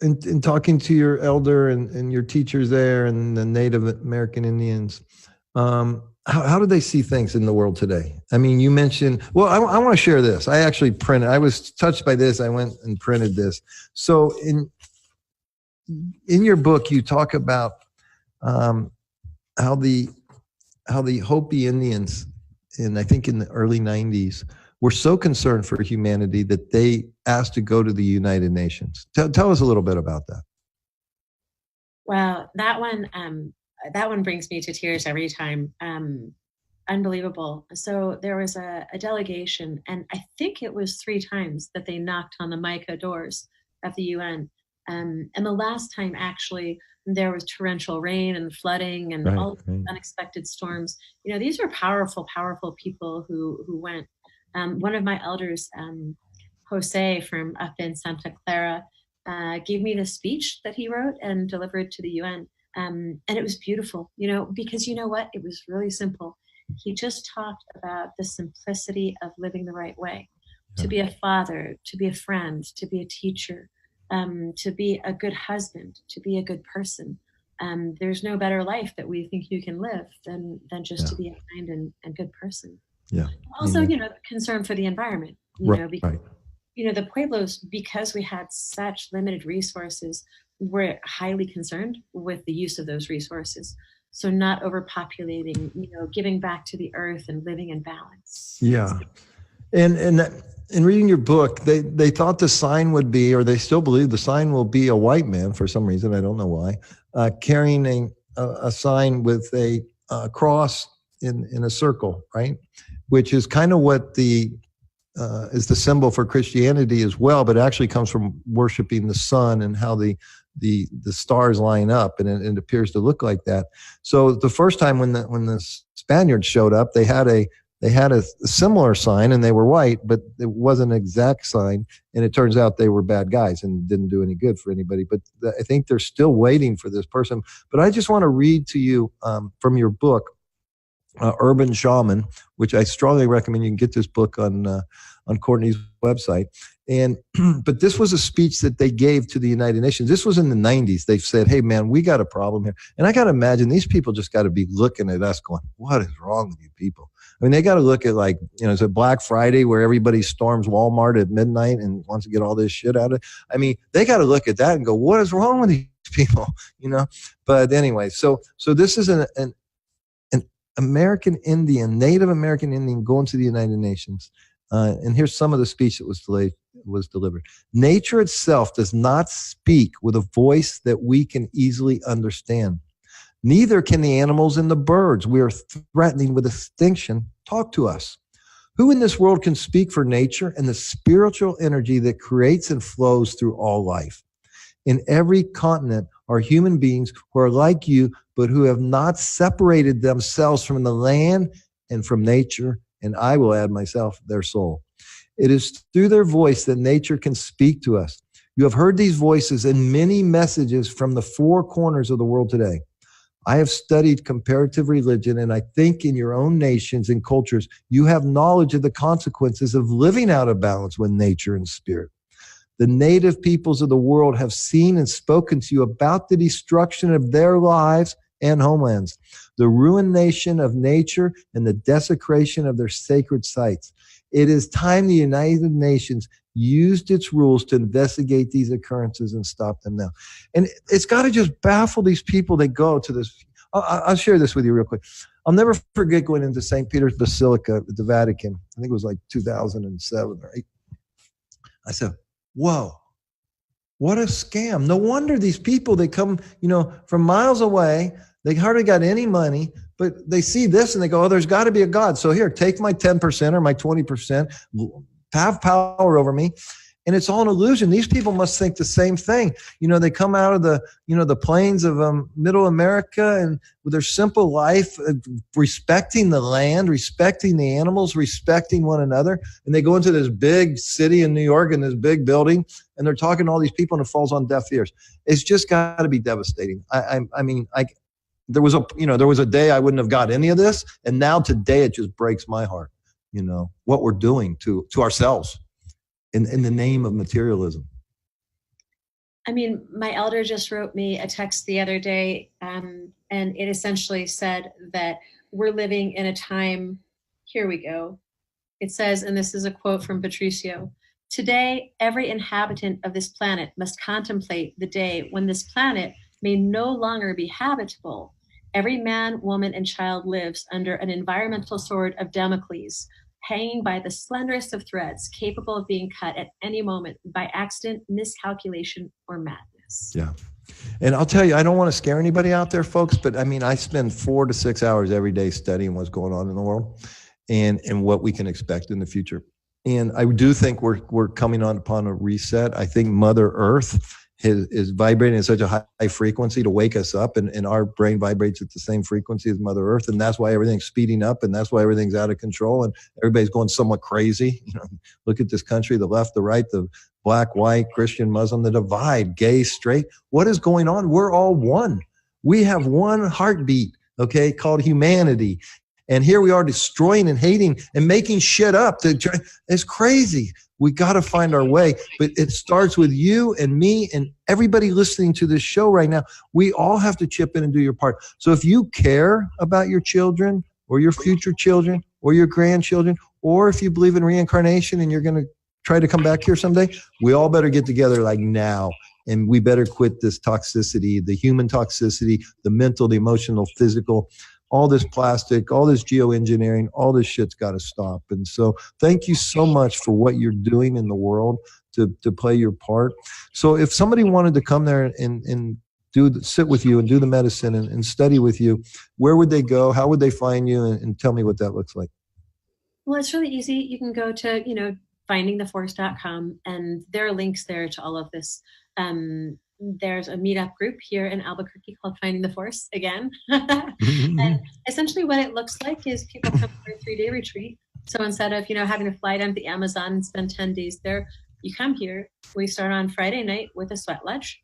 in talking to your elder and your teachers there and the Native American Indians, how do they see things in the world today? I mean, you mentioned, well, I want to share this. I actually printed, I was touched by this. I went and printed this. So in your book, you talk about how the Hopi Indians I think in the early 90s were so concerned for humanity that they asked to go to the United Nations. Tell us a little bit about that. Well, that one brings me to tears every time. Unbelievable. So there was a delegation, and I think it was 3 times that they knocked on the mica doors of the UN. And the last time, actually, there was torrential rain and flooding and unexpected storms. These were powerful, powerful people who went. One of my elders, Jose from up in Santa Clara, gave me the speech that he wrote and delivered to the UN. And it was beautiful, because you know what? It was really simple. He just talked about the simplicity of living the right way, to be a father, to be a friend, to be a teacher, to be a good husband, to be a good person. There's no better life that we think you can live than just to be a kind and good person. Yeah. Also, concern for the environment, because, the Pueblos, because we had such limited resources, were highly concerned with the use of those resources. So not overpopulating, giving back to the earth and living in balance. Yeah. And in reading your book, they thought the sign would be, or they still believe the sign will be a white man for some reason, I don't know why, carrying a sign with a cross in a circle, right? Which is kind of what is the symbol for Christianity as well, but it actually comes from worshiping the sun and how the stars line up, and it appears to look like that. So the first time when the Spaniards showed up, they had a similar sign, and they were white, but it wasn't an exact sign. And it turns out they were bad guys and didn't do any good for anybody. But I think they're still waiting for this person. But I just want to read to you from your book Urban Shaman, which I strongly recommend. You can get this book on Courtni's website. And but this was a speech that they gave to the United Nations. This was in the 90s. They said, hey, man, we got a problem here. And I got to imagine these people just got to be looking at us going, what is wrong with you people? I mean, they got to look at, like, it's a Black Friday where everybody storms Walmart at midnight and wants to get all this shit out of it. I mean, they got to look at that and go, what is wrong with these people? But anyway, so this is an American Indian, Native American Indian going to the United Nations. And here's some of the speech that was delivered. Nature itself does not speak with a voice that we can easily understand. Neither can the animals and the birds we are threatening with extinction talk to us. Who in this world can speak for nature and the spiritual energy that creates and flows through all life? In every continent are human beings who are like you, but who have not separated themselves from the land and from nature, and I will add myself, their soul. It is through their voice that nature can speak to us. You have heard these voices in many messages from the four corners of the world today. I have studied comparative religion, and I think in your own nations and cultures, you have knowledge of the consequences of living out of balance with nature and spirit. The native peoples of the world have seen and spoken to you about the destruction of their lives and homelands, the ruination of nature, and the desecration of their sacred sites. It is time the United Nations used its rules to investigate these occurrences and stop them now. And it's got to just baffle these people that go to this. I'll share this with you real quick. I'll never forget going into St. Peter's Basilica at the Vatican. I think it was like 2007 or 8. I said, whoa, what a scam. No wonder these people, they come, from miles away. They hardly got any money, but they see this and they go, oh, there's got to be a God. So here, take my 10% or my 20%, have power over me. And it's all an illusion. These people must think the same thing. They come out of the plains of middle America and with their simple life, respecting the land, respecting the animals, respecting one another. And they go into this big city in New York in this big building, and they're talking to all these people, and it falls on deaf ears. It's just got to be devastating. There was a day I wouldn't have got any of this, and now today it just breaks my heart. What we're doing to ourselves in the name of materialism. I mean, my elder just wrote me a text the other day, and it essentially said that we're living in a time, here we go. It says, and this is a quote from Patricio, today, every inhabitant of this planet must contemplate the day when this planet may no longer be habitable. Every man, woman, and child lives under an environmental sword of Damocles, hanging by the slenderest of threads, capable of being cut at any moment by accident, miscalculation, or madness. Yeah. And I'll tell you, I don't want to scare anybody out there, folks, but I spend 4 to 6 hours every day studying what's going on in the world and what we can expect in the future. And I do think we're coming upon a reset. I think Mother Earth is vibrating at such a high frequency to wake us up, and our brain vibrates at the same frequency as Mother Earth, and that's why everything's speeding up, and that's why everything's out of control, and everybody's going somewhat crazy. Look at this country, the left, the right, the black, white, Christian, Muslim, the divide, gay, straight. What is going on? We're all one. We have one heartbeat, called humanity. And here we are destroying and hating and making shit up. It's crazy. We got to find our way. But it starts with you and me and everybody listening to this show right now. We all have to chip in and do your part. So if you care about your children or your future children or your grandchildren, or if you believe in reincarnation and you're going to try to come back here someday, we all better get together like now. And we better quit this toxicity, the human toxicity, the mental, the emotional, physical. All this plastic, all this geoengineering, all this shit's got to stop. And so thank you so much for what you're doing in the world to play your part. So if somebody wanted to come there and sit with you and do the medicine and study with you, where would they go? How would they find you? And tell me what that looks like. Well, it's really easy. You can go to, findingtheforce.com, and there are links there to all of this. There's a meetup group here in Albuquerque called Finding the Force again. And essentially what it looks like is people come for a 3-day retreat. So instead of, having to fly down to the Amazon and spend 10 days there, you come here. We start on Friday night with a sweat lodge.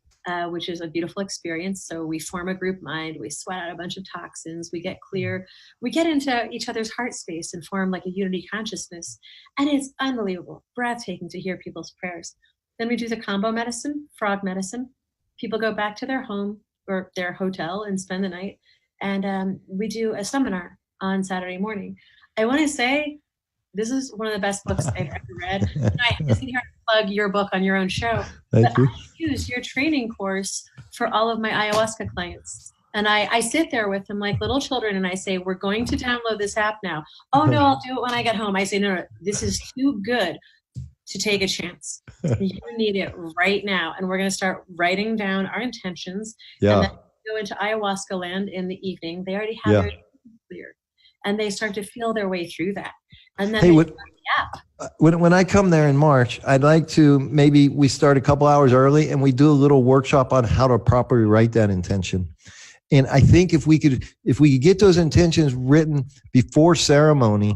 which is a beautiful experience. So we form a group mind, we sweat out a bunch of toxins, we get clear, we get into each other's heart space and form like a unity consciousness. And it's unbelievable, breathtaking to hear people's prayers. Then we do the combo medicine, frog medicine. People go back to their home or their hotel and spend the night. And we do a seminar on Saturday morning. I want to say this is one of the best books I've ever read. And I isn't here to plug your book on your own show, Thank you. I use your training course for all of my ayahuasca clients. And I sit there with them like little children and I say, we're going to download this app now. Oh, no, I'll do it when I get home. I say, no, this is too good to take a chance. You need it right now. And we're going to start writing down our intentions. Yeah. And then go into ayahuasca land in the evening. They already have their clear. And they start to feel their way through that. And then when I come there in March, I'd like to maybe we start a couple hours early and we do a little workshop on how to properly write that intention. And I think if we could get those intentions written before ceremony,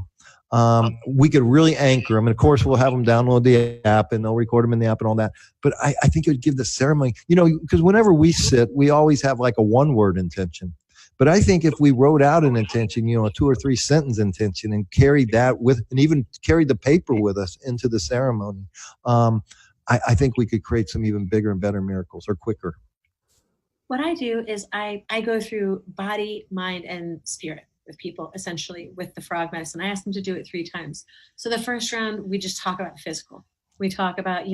we could really anchor them. And of course, we'll have them download the app and they'll record them in the app and all that. But I think it would give the ceremony, because whenever we sit, we always have like a 1-word intention. But I think if we wrote out an intention, a 2 or 3 sentence intention and carried that and even carried the paper with us into the ceremony, I think we could create some even bigger and better miracles or quicker. What I do is I go through body, mind, and spirit with people, essentially with the frog medicine. I ask them to do it 3 times. So the first round, we just talk about physical. We talk about,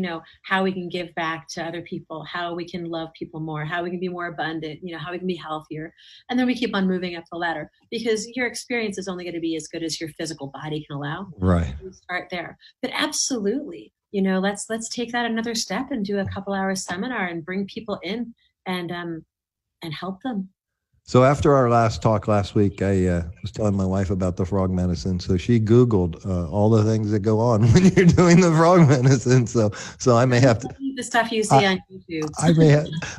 how we can give back to other people, how we can love people more, how we can be more abundant, how we can be healthier. And then we keep on moving up the ladder because your experience is only going to be as good as your physical body can allow. Right. We start there. But absolutely, let's take that another step and do a couple hours seminar and bring people in and help them. So after our last talk last week, I was telling my wife about the frog medicine. So she Googled all the things that go on when you're doing the frog medicine. So I may have to the stuff you see on YouTube.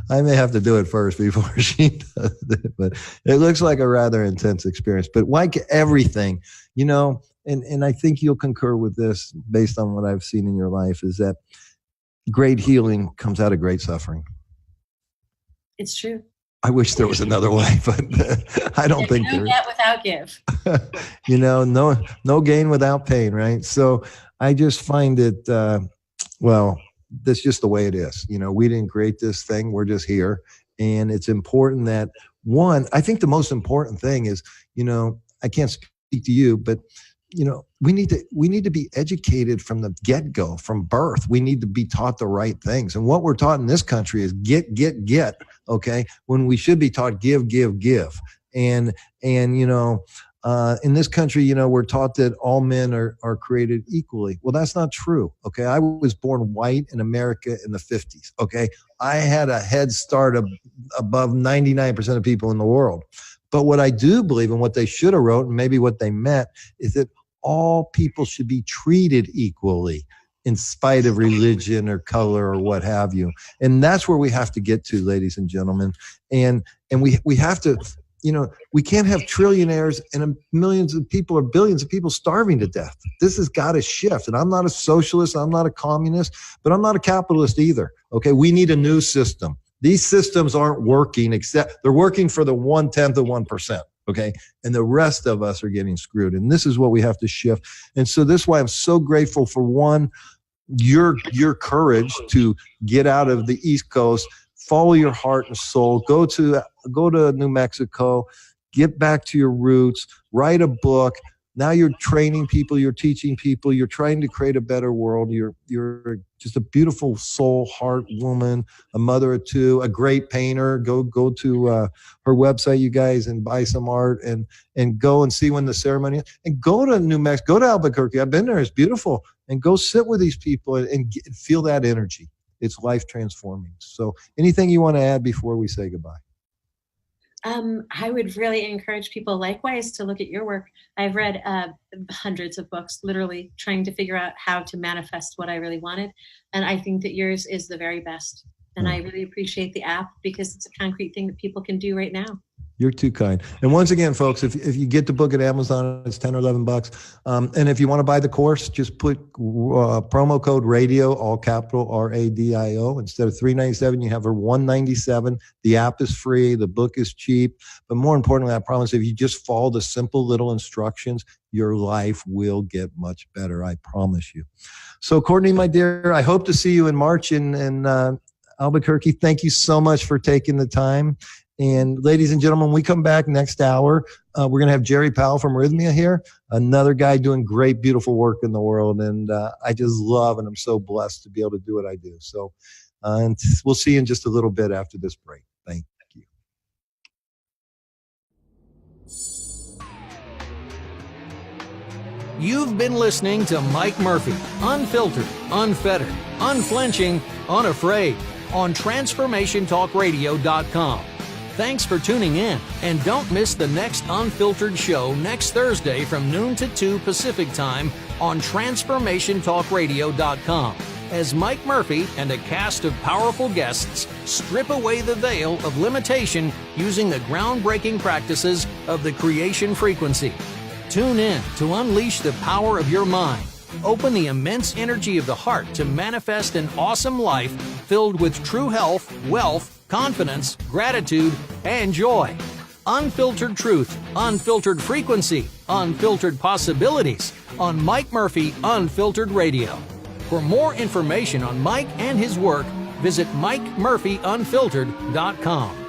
I may have to do it first before she does it. But it looks like a rather intense experience. But like everything, and I think you'll concur with this based on what I've seen in your life, is that great healing comes out of great suffering. It's true. I wish there was another way, but I don't think there is. Get without give. No gain without pain, right? So I just find it, that's just the way it is. We didn't create this thing. We're just here. And it's important that, I think the most important thing is, I can't speak to you, but we need to be educated from the get-go, from birth. We need to be taught the right things. And what we're taught in this country is get, okay? When we should be taught give. And in this country, we're taught that all men are created equally. Well, that's not true, okay? I was born white in America in the 50s, okay? I had a head start above 99% of people in the world. But what I do believe, and what they should have wrote, and maybe what they meant, is that all people should be treated equally in spite of religion or color or what have you. And that's where we have to get to, ladies and gentlemen. And we have to, we can't have trillionaires and millions of people or billions of people starving to death. This has got to shift. And I'm not a socialist, I'm not a communist, but I'm not a capitalist either. Okay, we need a new system. These systems aren't working, except they're working for the 1/10 of 1%. Okay. And the rest of us are getting screwed. And this is what we have to shift. And so this is why I'm so grateful for your courage to get out of the East Coast, follow your heart and soul, go to New Mexico, get back to your roots, write a book. Now you're training people, you're teaching people, you're trying to create a better world. You're just a beautiful soul, heart woman, a mother of 2, a great painter. Go to her website, you guys, and buy some art and go and see when the ceremony is. And go to New Mexico, go to Albuquerque. I've been there. It's beautiful. And go sit with these people and feel that energy. It's life transforming. So anything you want to add before we say goodbye? I would really encourage people likewise to look at your work. I've read hundreds of books, literally trying to figure out how to manifest what I really wanted. And I think that yours is the very best. And I really appreciate the app because it's a concrete thing that people can do right now. You're too kind. And once again, folks, if you get the book at Amazon, it's $10 or $11. And if you want to buy the course, just put promo code radio, all capital RADIO. Instead of $397, you have her $197. The app is free. The book is cheap. But more importantly, I promise, if you just follow the simple little instructions, your life will get much better. I promise you. So, Courtni, my dear, I hope to see you in March in Albuquerque. Thank you so much for taking the time. And ladies and gentlemen, when we come back next hour, we're going to have Jerry Powell from Rhythmia here, another guy doing great, beautiful work in the world. And I just love, and I'm so blessed to be able to do what I do. So and we'll see you in just a little bit after this break. Thank you. You've been listening to Mike Murphy, Unfiltered, Unfettered, Unflinching, Unafraid, on TransformationTalkRadio.com. Thanks for tuning in, and don't miss the next Unfiltered show next Thursday from noon to 2 Pacific Time on TransformationTalkRadio.com as Mike Murphy and a cast of powerful guests strip away the veil of limitation using the groundbreaking practices of the creation frequency. Tune in to unleash the power of your mind. Open the immense energy of the heart to manifest an awesome life filled with true health, wealth, confidence, gratitude, and joy. Unfiltered truth, unfiltered frequency, unfiltered possibilities on Mike Murphy Unfiltered Radio. For more information on Mike and his work, visit MikeMurphyUnfiltered.com.